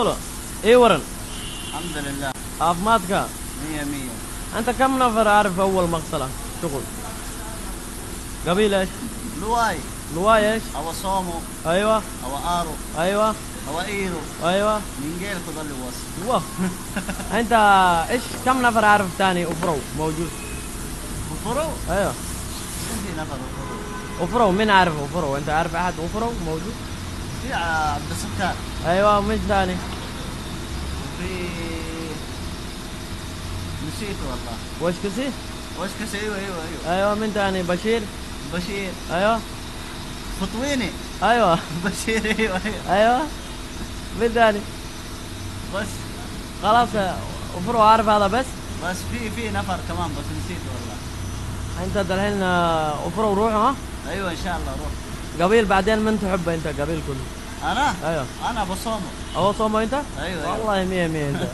بطولة. ايه ورن؟ الحمد لله. عافماتك؟ 100. انت كم نفر عارف اول مغسلة شغل؟ قبيل ايش؟ لواي. لواي ايش؟ او صومو. ايوه. او ارو. ايوه. او ايرو. ايوه. من غير خذ اللي وصل. واه. انت ايش كم نفر عارف تاني افرو موجود؟ وفرو؟ ايوه. في نفر وفرو. افرو مين عارف افرو؟ انت عارف احد افرو موجود؟ في عبد الستار. ايوه ومين ثاني؟ وفي نسيته والله. وش كسي؟ وش كسي. ايوه. ايوه مين ثاني؟ بشير. بشير. ايوه. فطويني. ايوه. بشير. ايوه. ايوه مين ثاني؟ بس خلاص افرو عارف هذا بس. بس في نفر كمان بس نسيته والله. انت دحين افرو روح ها. ايوه ان شاء الله روح. قبيل بعدين من تحبه انت قبيل كله؟ انا. ايوه. انا بصومه. ابو صومه انت؟ ايوه. والله 100 100 انت.